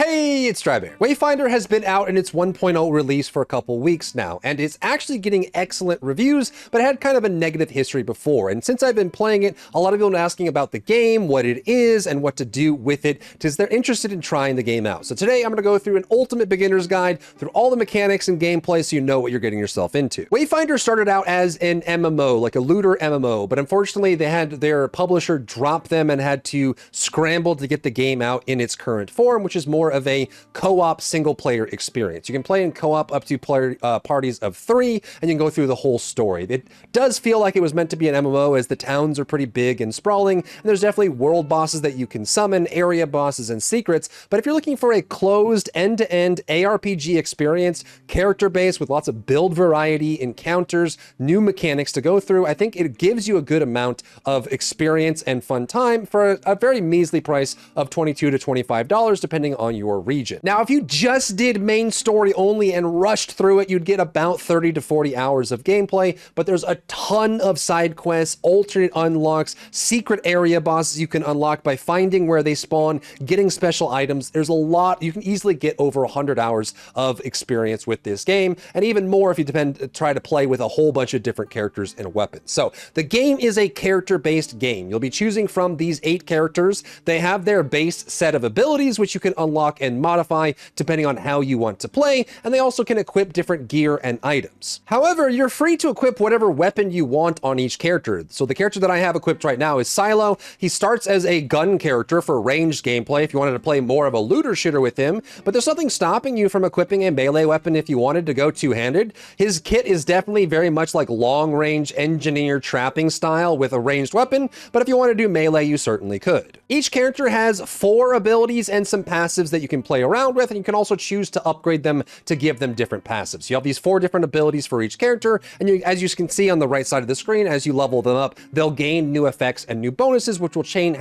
Hey, it's Drybear. Wayfinder has been out in its 1.0 release for a couple weeks now, and it's actually getting excellent reviews, but it had kind of a negative history before. And since I've been playing it, a lot of people have been asking about the game, what it is, and what to do with it, because they're interested in trying the game out. So today I'm going to go through an ultimate beginner's guide through all the mechanics and gameplay so you know what you're getting yourself into. Wayfinder started out as an MMO, like a looter MMO, but unfortunately they had their publisher drop them and had to scramble to get the game out in its current form, which is more of a co-op single-player experience. You can play in co-op up to parties of 3, and you can go through the whole story. It does feel like it was meant to be an MMO, as the towns are pretty big and sprawling, and there's definitely world bosses that you can summon, area bosses, and secrets. But if you're looking for a closed end-to-end ARPG experience, character-based with lots of build variety, encounters, new mechanics to go through, I think it gives you a good amount of experience and fun time for a very measly price of $22 to $25, depending on your region. Now, if you just did main story only and rushed through it, you'd get about 30 to 40 hours of gameplay, but there's a ton of side quests, alternate unlocks, secret area bosses you can unlock by finding where they spawn, getting special items. There's a lot. You can easily get over 100 hours of experience with this game, and even more if you try to play with a whole bunch of different characters and weapons. So the game is a character-based game. You'll be choosing from these 8 characters. They have their base set of abilities, which you can unlock and modify depending on how you want to play, and they also can equip different gear and items. However, you're free to equip whatever weapon you want on each character. So the character that I have equipped right now is Silo. He starts as a gun character for ranged gameplay if you wanted to play more of a looter shooter with him, but there's nothing stopping you from equipping a melee weapon if you wanted to go two-handed. His kit is definitely very much like long-range engineer trapping style with a ranged weapon, but if you want to do melee, you certainly could. Each character has 4 abilities and some passives that you can play around with, and you can also choose to upgrade them to give them different passives. You have these 4 different abilities for each character, and as you can see on the right side of the screen, as you level them up, they'll gain new effects and new bonuses, which will change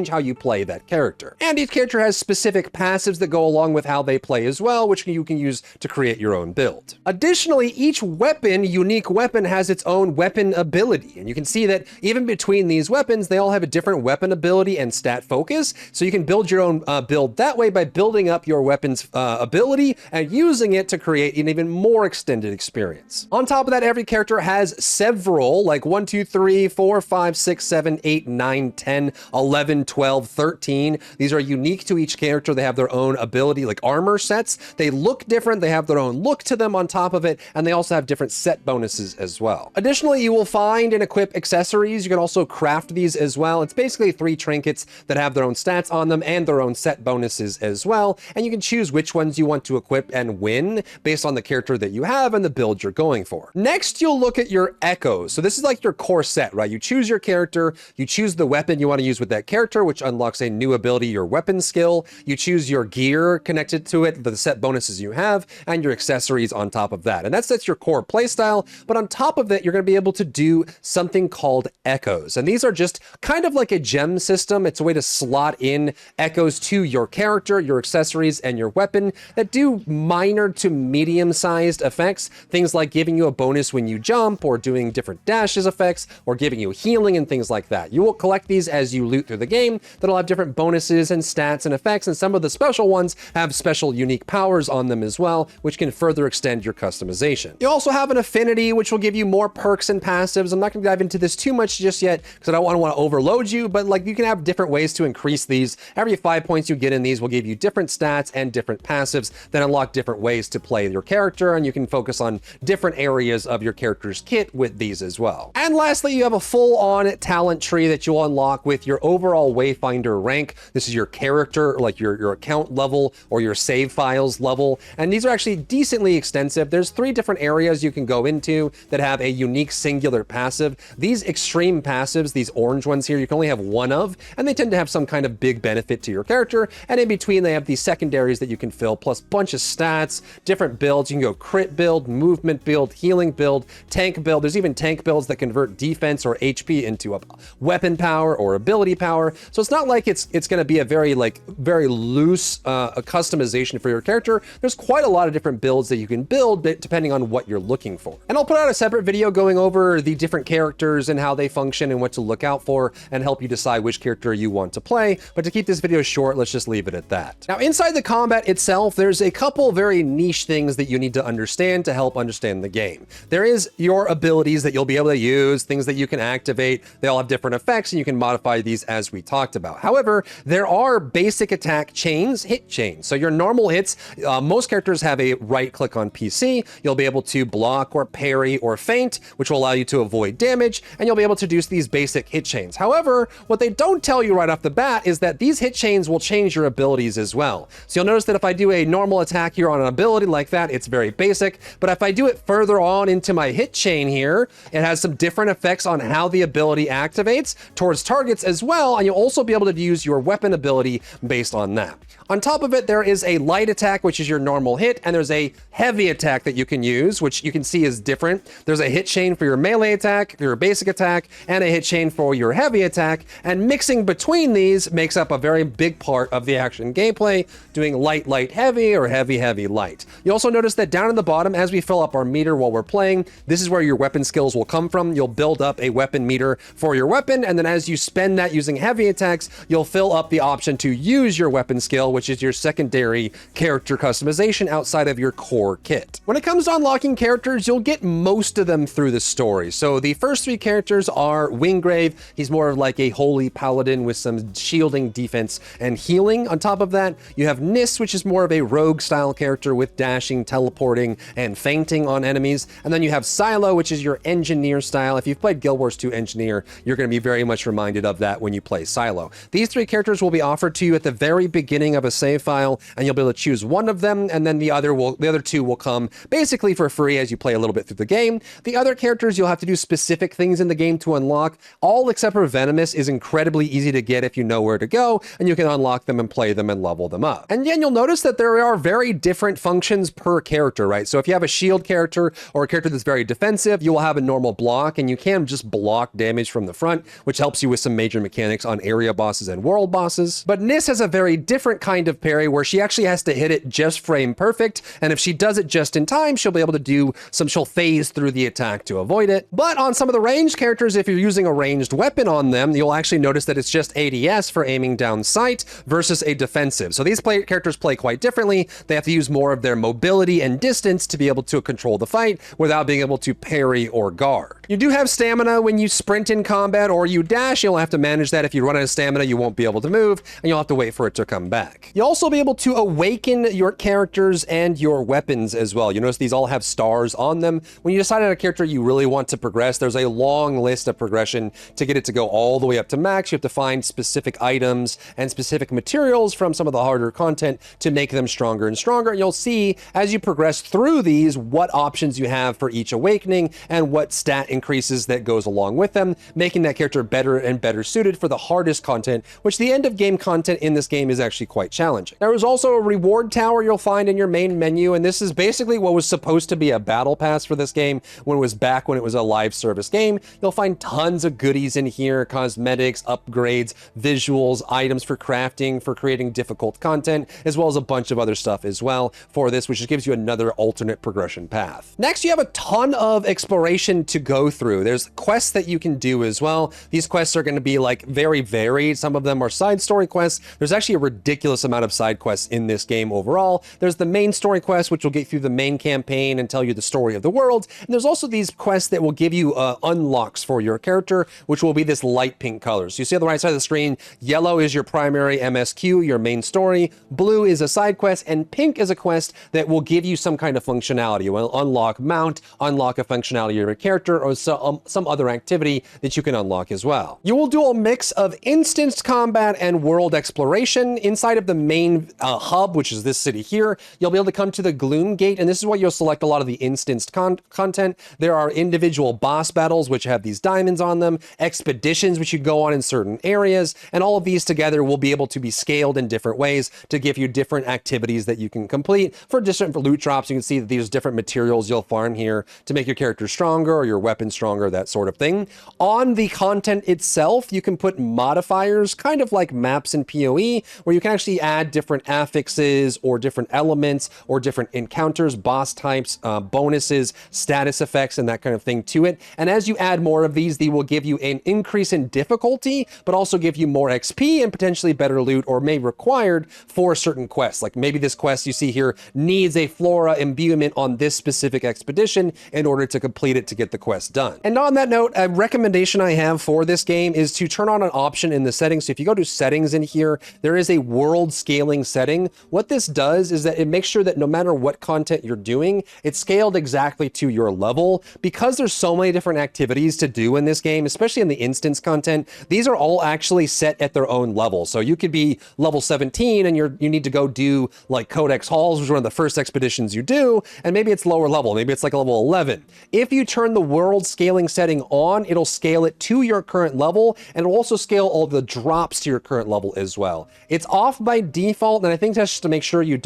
how you play that character. And each character has specific passives that go along with how they play as well, which you can use to create your own build. Additionally, each unique weapon has its own weapon ability, and you can see that even between these weapons, they all have a different weapon ability and stat focus, so you can build your own build that way by building up your weapon's ability and using it to create an even more extended experience. On top of that, every character has several, like 1, 2, 3, 4, 5, 6, 7, 8, 9, 10, 11, 12, 13. These are unique to each character. They have their own ability, like armor sets. They look different. They have their own look to them on top of it, and they also have different set bonuses as well. Additionally, you will find and equip accessories. You can also craft these as well. It's basically 3 trinkets that have their own stats on them and their own set bonuses as well, and you can choose which ones you want to equip and when based on the character that you have and the build you're going for. Next, you'll look at your echoes. So this is like your core set, right? You choose your character, you choose the weapon you want to use with that character, which unlocks a new ability, your weapon skill. You choose your gear connected to it, the set bonuses you have, and your accessories on top of that. And that sets your core playstyle, but on top of that, you're going to be able to do something called echoes. And these are just kind of like a gem system. It's a way to slot in echoes to your character, your accessories, and your weapon that do minor to medium-sized effects. Things like giving you a bonus when you jump, or doing different dashes effects, or giving you healing and things like that. You will collect these as you loot through the game that'll have different bonuses and stats and effects, and some of the special ones have special unique powers on them as well, which can further extend your customization. You also have an affinity, which will give you more perks and passives. I'm not going to dive into this too much just yet because I don't want to overload you, but like you can have different ways to increase these. Every 5 points you get in these will give you different stats and different passives that unlock different ways to play your character, and you can focus on different areas of your character's kit with these as well. And lastly, you have a full-on talent tree that you'll unlock with your overall Wayfinder rank. This is your character, like your account level or your save files level, and these are actually decently extensive. There's 3 different areas you can go into that have a unique singular passive. These extreme passives, these orange ones here, you can only have 1 of, and they tend to have some kind of big benefit to your character, and in between they have these secondaries that you can fill, plus a bunch of stats, different builds. You can go crit build, movement build, healing build, tank build. There's even tank builds that convert defense or HP into a weapon power or ability power. So it's not like it's going to be a very loose customization for your character. There's quite a lot of different builds that you can build depending on what you're looking for. And I'll put out a separate video going over the different characters and how they function and what to look out for and help you decide which character you want to play. But to keep this video short, let's just leave it at that. Now, Now, inside the combat itself, there's a couple very niche things that you need to understand to help understand the game. There is your abilities that you'll be able to use, things that you can activate. They all have different effects, and you can modify these as we talked about. However, there are basic attack chains, hit chains. So your normal hits, most characters have a right click on PC. You'll be able to block or parry or feint, which will allow you to avoid damage, and you'll be able to do these basic hit chains. However, what they don't tell you right off the bat is that these hit chains will change your abilities as well. So you'll notice that if I do a normal attack here on an ability like that, it's very basic. But if I do it further on into my hit chain here, it has some different effects on how the ability activates towards targets as well. And you'll also be able to use your weapon ability based on that. On top of it, there is a light attack, which is your normal hit, and there's a heavy attack that you can use, which you can see is different. There's a hit chain for your melee attack, your basic attack, and a hit chain for your heavy attack, and mixing between these makes up a very big part of the action gameplay, doing light, light, heavy, or heavy, heavy, light. You also notice that down in the bottom, as we fill up our meter while we're playing, this is where your weapon skills will come from. You'll build up a weapon meter for your weapon, and then as you spend that using heavy attacks, you'll fill up the option to use your weapon skill, which is your secondary character customization outside of your core kit. When it comes to unlocking characters, you'll get most of them through the story. So the first three characters are Wingrave. He's more of like a holy paladin with some shielding, defense, and healing. On top of that, you have Nis, which is more of a rogue style character with dashing, teleporting, and feinting on enemies. And then you have Silo, which is your engineer style. If you've played Guild Wars 2 Engineer, you're going to be very much reminded of that when you play Silo. These three characters will be offered to you at the very beginning of a save file, and you'll be able to choose one of them, and then the other two will come basically for free as you play a little bit through the game. The other characters, you'll have to do specific things in the game to unlock. All except for Venomous is incredibly easy to get if you know where to go, and you can unlock them and play them and level them up. And then you'll notice that there are very different functions per character, right? So if you have a shield character or a character that's very defensive, you will have a normal block, and you can just block damage from the front, which helps you with some major mechanics on area bosses and world bosses. But Nis has a very different kind of parry where she actually has to hit it just frame perfect, and if she does it just in time, she'll be able to she'll phase through the attack to avoid it. But on some of the ranged characters, if you're using a ranged weapon on them, you'll actually notice that it's just ADS for aiming down sight versus a defensive. So these characters play quite differently. They have to use more of their mobility and distance to be able to control the fight without being able to parry or guard. You do have stamina when you sprint in combat or you dash. You'll have to manage that. If you run out of stamina, you won't be able to move, and you'll have to wait for it to come back. You'll also be able to awaken your characters and your weapons as well. You notice these all have stars on them. When you decide on a character you really want to progress, there's a long list of progression to get it to go all the way up to max. You have to find specific items and specific materials from some of the harder content to make them stronger and stronger. And you'll see as you progress through these what options you have for each awakening and what stat increases that goes along with them, making that character better and better suited for the hardest content, which the end of game content in this game is actually quite challenging. There is also a reward tower you'll find in your main menu, and this is basically what was supposed to be a battle pass for this game when it was a live service game. You'll find tons of goodies in here, cosmetics, upgrades, visuals, items for crafting, for creating difficult content, as well as a bunch of other stuff as well for this, which just gives you another alternate progression path. Next, you have a ton of exploration to go through. There's quests that you can do as well. These quests are going to be like very varied. Some of them are side story quests. There's actually a ridiculous amount of side quests in this game overall. There's the main story quest, which will get through the main campaign and tell you the story of the world. And there's also these quests that will give you unlocks for your character, which will be this light pink color. So you see on the right side of the screen, yellow is your primary MSQ, your main story, blue is a side quest, and pink is a quest that will give you some kind of functionality. It will unlock mount, unlock a functionality of your character, or some other activity that you can unlock as well. You will do a mix of instanced combat and world exploration. Inside of the main hub, which is this city here, you'll be able to come to the Gloom Gate, and this is where you'll select a lot of the instanced content. There are individual boss battles, which have these diamonds on them, expeditions, which you go on in certain areas, and all of these together will be able to be scaled in different ways to give you different activities that you can complete for different loot drops. You can see that these different materials you'll farm here to make your character stronger or your weapons weapons stronger, that sort of thing. On the content itself, you can put modifiers, kind of like maps in PoE, where you can actually add different affixes or different elements or different encounters, boss types, bonuses, status effects, and that kind of thing to it. And as you add more of these, they will give you an increase in difficulty, but also give you more XP and potentially better loot, or may required for certain quests. Like maybe this quest you see here needs a flora imbuement on this specific expedition in order to complete it to get the quest done. And on that note, a recommendation I have for this game is to turn on an option in the settings. So if you go to settings in here, there is a world scaling setting. What this does is that it makes sure that no matter what content you're doing, it's scaled exactly to your level. Because there's so many different activities to do in this game, especially in the instance content, these are all actually set at their own level. So you could be level 17 and you need to go do like Codex Halls, which is one of the first expeditions you do, and maybe it's lower level, maybe it's like a level 11. If you turn the world scaling setting on, it'll scale it to your current level, and it'll also scale all the drops to your current level as well. It's off by default, and I think that's just to make sure you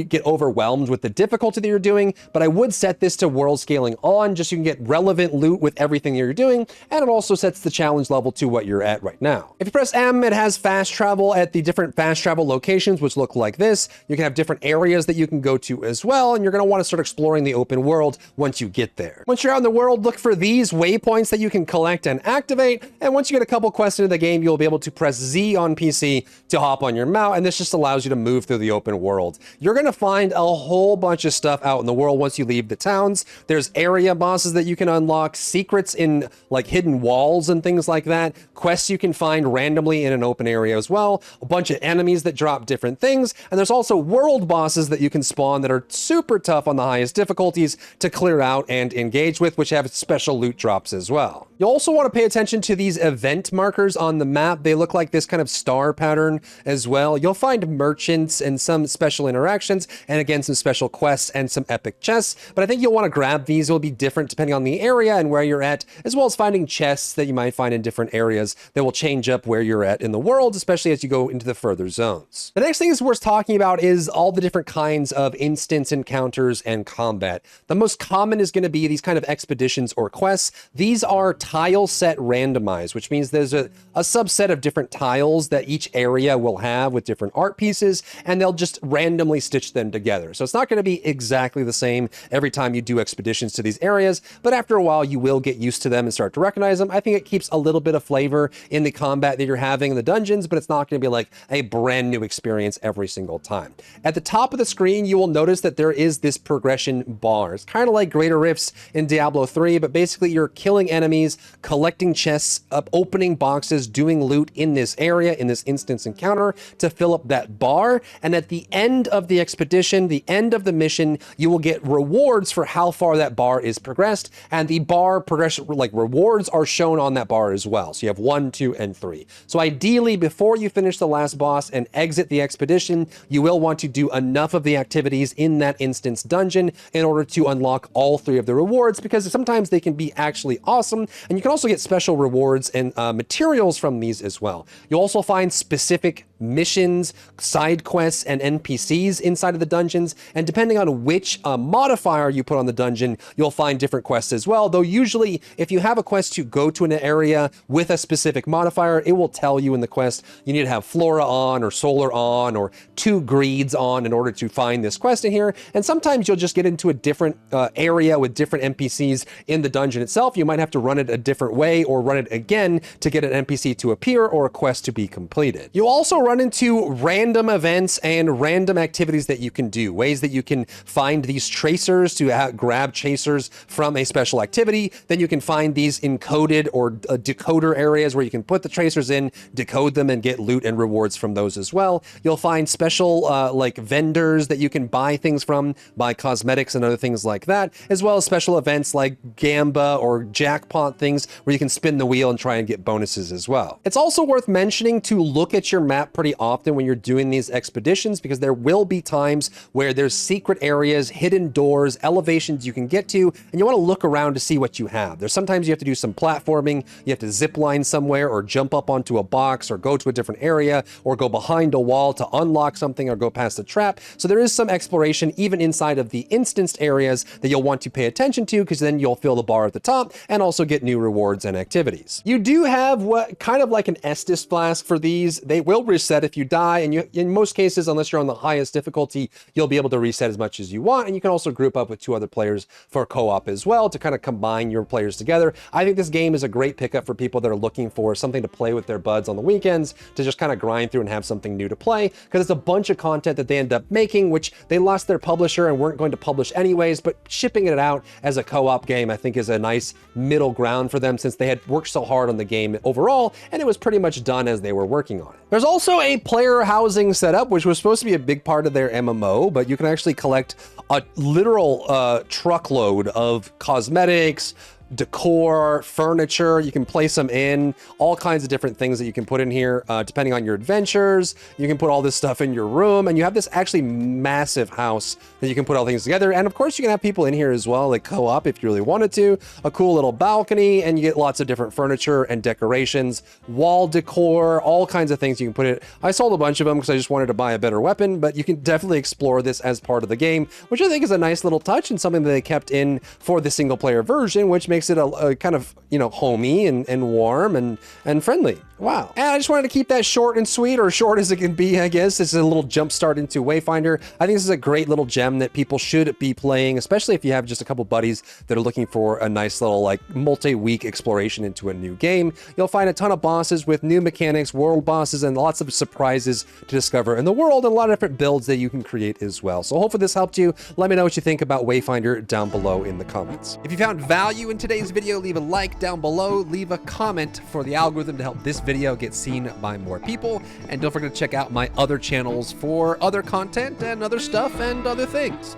get overwhelmed with the difficulty that you're doing, but I would set this to world scaling on just so you can get relevant loot with everything that you're doing, and it also sets the challenge level to what you're at right now. If you press M, it has fast travel at the different fast travel locations, which look like this. You can have different areas that you can go to as well, and you're going to want to start exploring the open world once you get there. Once you're out in the world, look for these waypoints that you can collect and activate, and once you get a couple quests into the game, you'll be able to press Z on PC to hop on your mount, and this just allows you to move through the open world. You're going to find a whole bunch of stuff out in the world once you leave the towns. There's area bosses that you can unlock, secrets in like hidden walls and things like that, quests you can find randomly in an open area as well, a bunch of enemies that drop different things, and there's also world bosses that you can spawn that are super tough on the highest difficulties to clear out and engage with, which have special loot drops as well. You'll also want to pay attention to these event markers on the map. They look like this kind of star pattern as well. You'll find merchants and some special interactions, and again, some special quests and some epic chests, but I think you'll want to grab these. It'll be different depending on the area and where you're at, as well as finding chests that you might find in different areas that will change up where you're at in the world, especially as you go into the further zones. The next thing is worth talking about is all the different kinds of instance encounters and combat. The most common is going to be these kind of expeditions or quests. These are tile set randomized, which means there's a subset of different tiles that each area will have with different art pieces, and they'll just randomly stitch them together. So it's not going to be exactly the same every time you do expeditions to these areas, but after a while you will get used to them and start to recognize them. I think it keeps a little bit of flavor in the combat that you're having in the dungeons, but it's not going to be like a brand new experience every single time. At the top of the screen, you will notice that there is this progression bar. It's kind of like Greater Rifts in Diablo 3, but basically you're killing enemies, collecting chests, opening boxes, doing loot in this area, in this instance encounter to fill up that bar, and at the end of the expedition, the end of the mission, you will get rewards for how far that bar is progressed, and the bar progression, like rewards, are shown on that bar as well. So you have 1, 2, and 3. So ideally, before you finish the last boss and exit the expedition, you will want to do enough of the activities in that instance dungeon in order to unlock all 3 of the rewards, because sometimes they can be actually awesome, and you can also get special rewards and materials from these as well. You'll also find specific missions, side quests, and NPCs inside of the dungeons, and depending on which modifier you put on the dungeon, you'll find different quests as well, though usually if you have a quest to go to an area with a specific modifier, it will tell you in the quest you need to have flora on or solar on or 2 greeds on in order to find this quest in here, and sometimes you'll just get into a different area with different NPCs in the dungeon itself. You might have to run it a different way or run it again to get an NPC to appear or a quest to be completed. You'll also run into random events and random activities that you can do, ways that you can find these tracers to grab chasers from a special activity. Then you can find these encoded or decoder areas where you can put the tracers in, decode them, and get loot and rewards from those as well. You'll find special like vendors that you can buy things from, buy cosmetics and other things like that, as well as special events like Gamba or jackpot things where you can spin the wheel and try and get bonuses as well. It's also worth mentioning to look at your map pretty often when you're doing these expeditions, because there will be times where there's secret areas, hidden doors, elevations you can get to, and you want to look around to see what you have. There's sometimes you have to do some platforming, you have to zip line somewhere or jump up onto a box or go to a different area or go behind a wall to unlock something or go past a trap. So there is some exploration even inside of the instanced areas that you'll want to pay attention to, because then you'll fill the bar at the top and also get new rewards and activities. You do have what kind of like an Estus flask for these. They will reset if you die, and you, in most cases, unless you're on the highest difficulty, you'll be able to reset as much as you want, and you can also group up with 2 other players for co-op as well to kind of combine your players together. I think this game is a great pickup for people that are looking for something to play with their buds on the weekends, to just kind of grind through and have something new to play, because it's a bunch of content that they end up making, which they lost their publisher and weren't going to publish anyways, but shipping it out as a co-op game I think is a nice middle ground for them, since they had worked so hard on the game overall and it was pretty much done as they were working on it. There's also a player housing setup, which was supposed to be a big part of their MMO, but you can actually collect a literal truckload of cosmetics, decor, furniture. You can place them in, all kinds of different things that you can put in here depending on your adventures. You can put all this stuff in your room, and you have this actually massive house that you can put all things together. And of course you can have people in here as well, like co-op if you really wanted to. A cool little balcony, and you get lots of different furniture and decorations, wall decor, all kinds of things you can put it. I sold a bunch of them because I just wanted to buy a better weapon, but you can definitely explore this as part of the game, which I think is a nice little touch and something that they kept in for the single player version, which makes it a kind of, you know, homey and warm and friendly. Wow. And I just wanted to keep that short and sweet, or short as it can be, I guess. It's a little jump start into Wayfinder. I think this is a great little gem that people should be playing, especially if you have just a couple buddies that are looking for a nice little like multi-week exploration into a new game. You'll find a ton of bosses with new mechanics, world bosses, and lots of surprises to discover in the world, and a lot of different builds that you can create as well. So hopefully this helped you. Let me know what you think about Wayfinder down below in the comments. If you found value in today's video, leave a like down below, leave a comment for the algorithm to help this video get seen by more people, and don't forget to check out my other channels for other content and other stuff and other things.